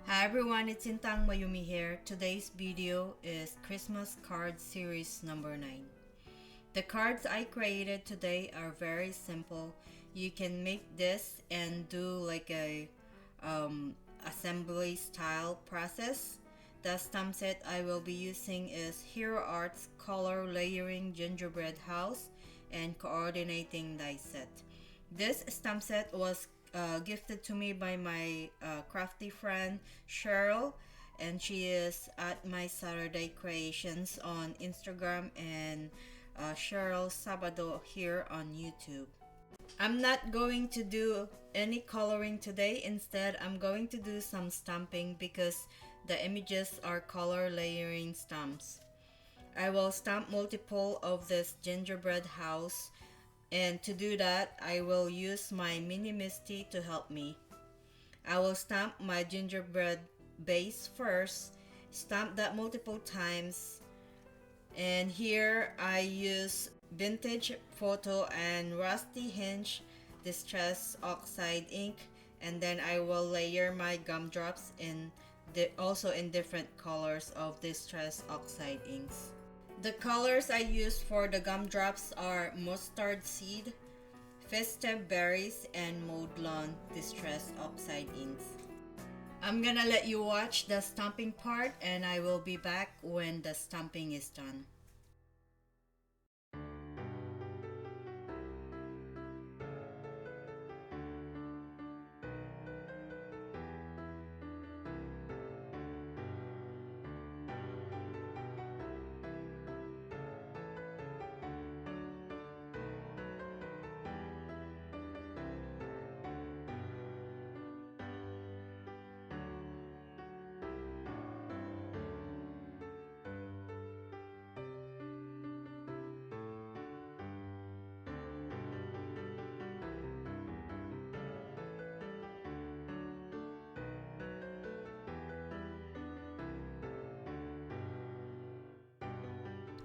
Hi everyone, it's Sintang Mayumi here. Today's video is Christmas card series number 9. The cards I created today are very simple. You can make this and do like a assembly style process. The stamp set I will be using is Hero Arts Color Layering Gingerbread House and Coordinating Die Set. This stamp set was gifted to me by my crafty friend Cheryl, and she is at my Saturday Creations on Instagram and Cheryl Sabado here on YouTube. I'm not going to do any coloring today. Instead, I'm going to do some stamping because the images are color layering stamps. I will stamp multiple of this gingerbread house, and to do that I will use my mini Misty to help me. I will stamp my gingerbread base first, stamp that multiple times, and here I use vintage photo and rusty hinge distress oxide ink, and then I will layer my gumdrops also in different colors of distress oxide inks. The colors I used for the gumdrops are mustard seed, festive berries, and Maudlin distress oxide inks. I'm gonna let you watch the stamping part, and I will be back when the stamping is done.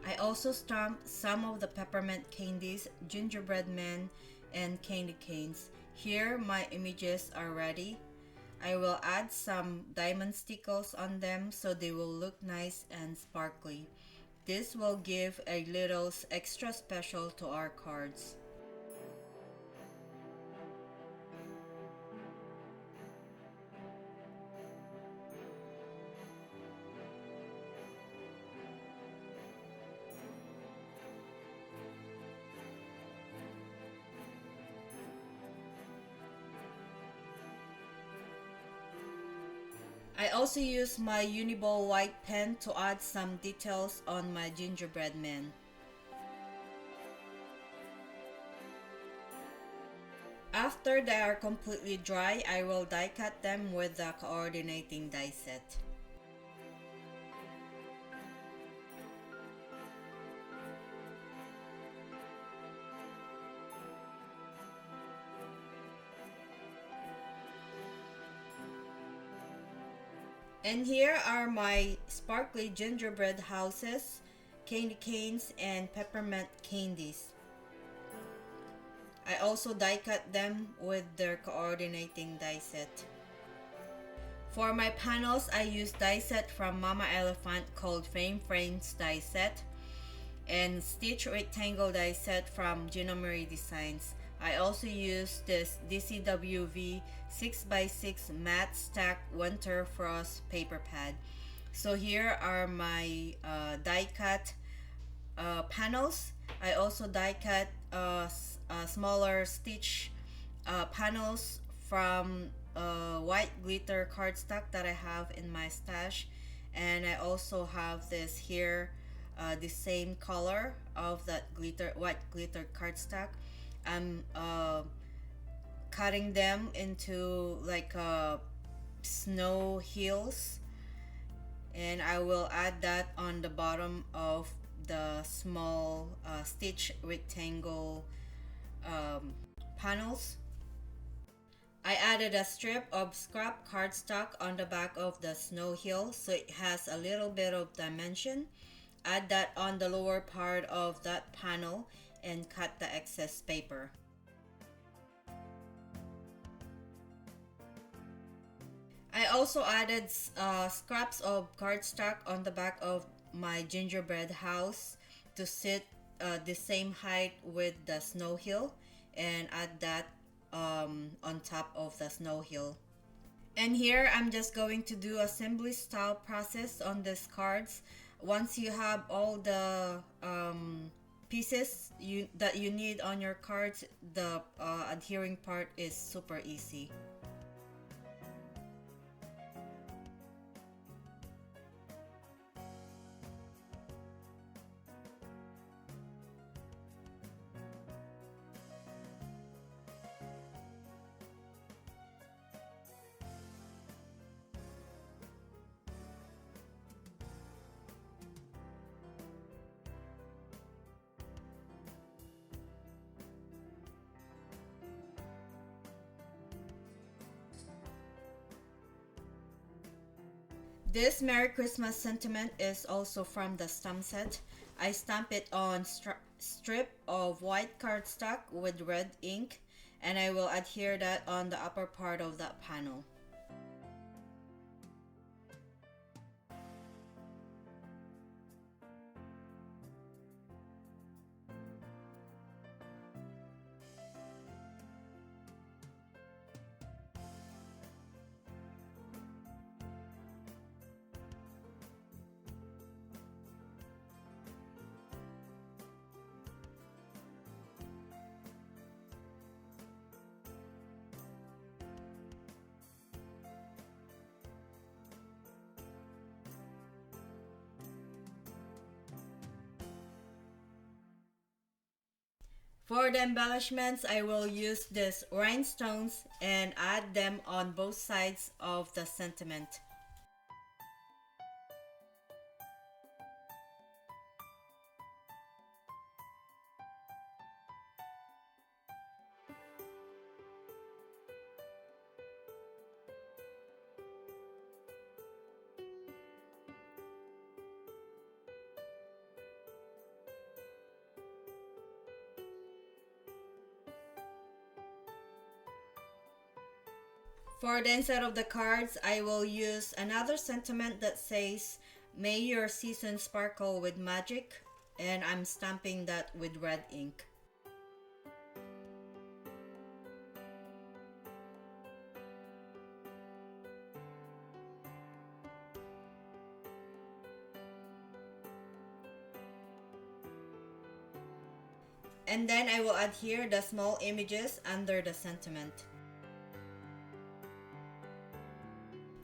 I also stamped some of the peppermint candies, gingerbread men, and candy canes. Here my images are ready. I will add some diamond stickles on them so they will look nice and sparkly. This will give a little extra special to our cards. I also use my Uniball white pen to add some details on my gingerbread men. After they are completely dry, I will die cut them with the coordinating die set. And here are my sparkly gingerbread houses, candy canes, and peppermint candies. I also die cut them with their coordinating die set. For my panels, I use die set from Mama Elephant called Frame Frames die set, and Stitch rectangle die set from Gina Marie Designs. I also use this DCWV 6x6 matte stack winter frost paper pad. So here are my die cut panels. I also die cut smaller stitch panels from white glitter cardstock that I have in my stash, and I also have this here the same color of that white glitter cardstock. I'm cutting them into like snow hills, and I will add that on the bottom of the small stitch rectangle panels. I added a strip of scrap cardstock on the back of the snow hill so it has a little bit of dimension. Add that on the lower part of that panel and cut the excess paper. I also added scraps of cardstock on the back of my gingerbread house to sit the same height with the snow hill, and add that on top of the snow hill. And here I'm just going to do assembly style process on these cards. Once you have all the pieces that you need on your cards, the adhering part is super easy. This Merry Christmas sentiment is also from the stamp set. I stamp it on strip of white cardstock with red ink, and I will adhere that on the upper part of that panel. For the embellishments, I will use these rhinestones and add them on both sides of the sentiment. For the inside of the cards, I will use another sentiment that says, "May your season sparkle with magic," and I'm stamping that with red ink. And then I will adhere the small images under the sentiment.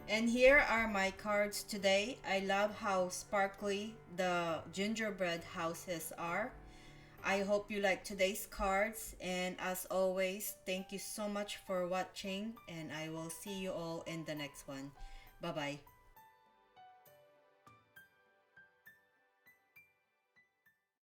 And here are my cards today. I love how sparkly the gingerbread houses are. I hope you like today's cards, and as always, thank you so much for watching, and I will see you all in the next one. Bye bye.